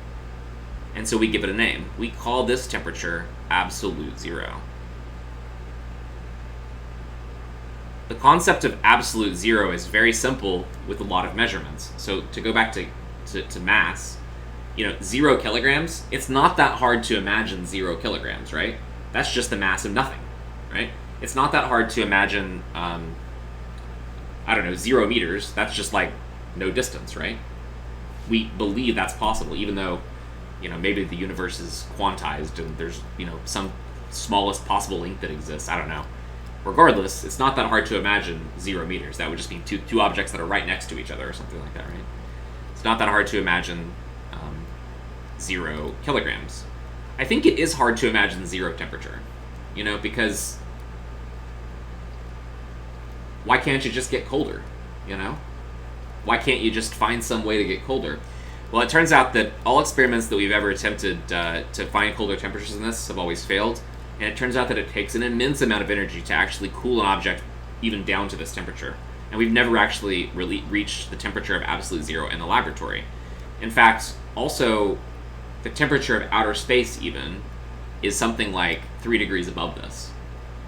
Speaker 1: And so we give it a name. We call this temperature absolute 0. The concept of absolute 0 is very simple with a lot of measurements. So to go back to mass, 0 kilograms, it's not that hard to imagine 0 kilograms, right? That's just the mass of nothing, right? It's not that hard to imagine, 0 meters. That's just like no distance, right? We believe that's possible, even though, maybe the universe is quantized and there's, some smallest possible length that exists. I don't know. Regardless, it's not that hard to imagine 0 meters. That would just be two objects that are right next to each other or something like that, right? It's not that hard to imagine 0 kilograms. I think it is hard to imagine 0 temperature, because why can't you just get colder, Why can't you just find some way to get colder? Well, it turns out that all experiments that we've ever attempted to find colder temperatures in this have always failed. And it turns out that it takes an immense amount of energy to actually cool an object even down to this temperature. And we've never actually really reached the temperature of absolute 0 in the laboratory. In fact, also, the temperature of outer space even is something like 3 degrees above this.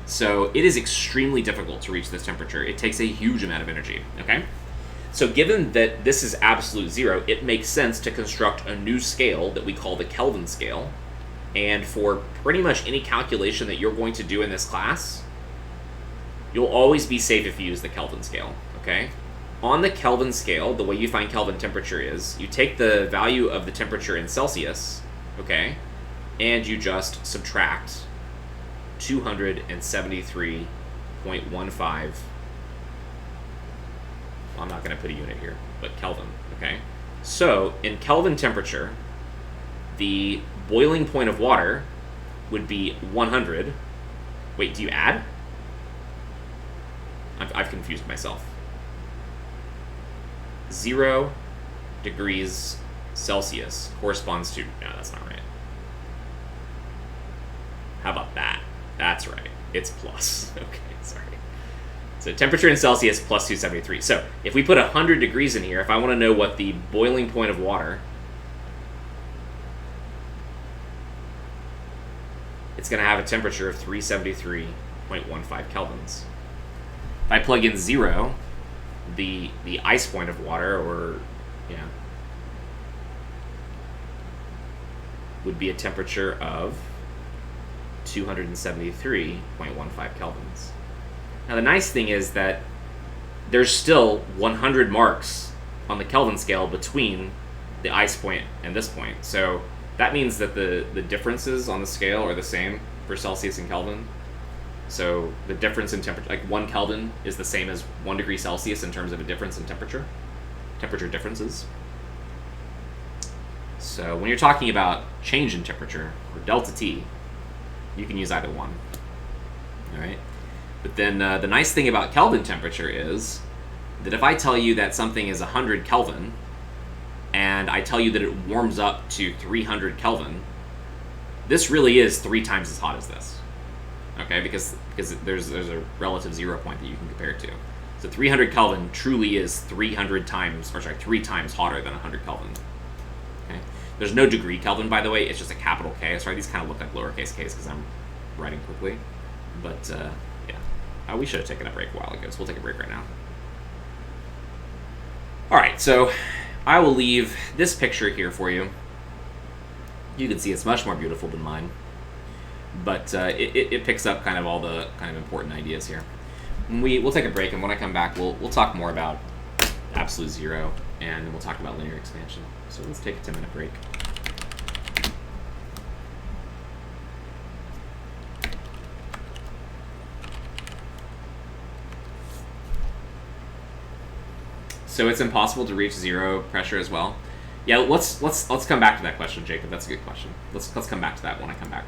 Speaker 1: So it is extremely difficult to reach this temperature. It takes a huge amount of energy, okay? So given that this is absolute 0, it makes sense to construct a new scale that we call the Kelvin scale. And for pretty much any calculation that you're going to do in this class, you'll always be safe if you use the Kelvin scale, okay? On the Kelvin scale, the way you find Kelvin temperature is you take the value of the temperature in Celsius, okay, and you just subtract 273.15. Well, I'm not going to put a unit here, but Kelvin, okay? So, in Kelvin temperature, the boiling point of water would be 100. Wait, do you add? I've confused myself. 0 degrees Celsius corresponds to... No, that's not right. How about that? That's right. It's plus. Okay, sorry. So temperature in Celsius plus 273. So if we put 100 degrees in here, if I want to know what the boiling point of water... it's going to have a temperature of 373.15 kelvins. If I plug in 0, the ice point of water, would be a temperature of 273.15 kelvins. Now the nice thing is that there's still 100 marks on the Kelvin scale between the ice point and this point. So that means that the differences on the scale are the same for Celsius and Kelvin. So the difference in temperature, like 1 Kelvin is the same as 1 degree Celsius in terms of a difference in temperature differences. So when you're talking about change in temperature, or delta T, you can use either one. All right. But then the nice thing about Kelvin temperature is that if I tell you that something is 100 Kelvin, and I tell you that it warms up to 300 Kelvin, this really is 3 times as hot as this. okay, because there's a relative 0 point that you can compare it to. So 300 Kelvin truly is 3 times hotter than 100 Kelvin. Okay, there's no degree Kelvin, by the way. It's just a capital K. Sorry, these kind of look like lowercase k's because I'm writing quickly. But yeah, we should have taken a break a while ago, so we'll take a break right now. All right, so I will leave this picture here for you. You can see it's much more beautiful than mine, but it picks up kind of all the kind of important ideas here. We'll take a break, and when I come back, we'll talk more about absolute zero, and we'll talk about linear expansion. So let's take a 10-minute break. So it's impossible to reach zero pressure as well. Yeah, let's come back to that question, Jacob. That's a good question. Let's come back to that when I come back.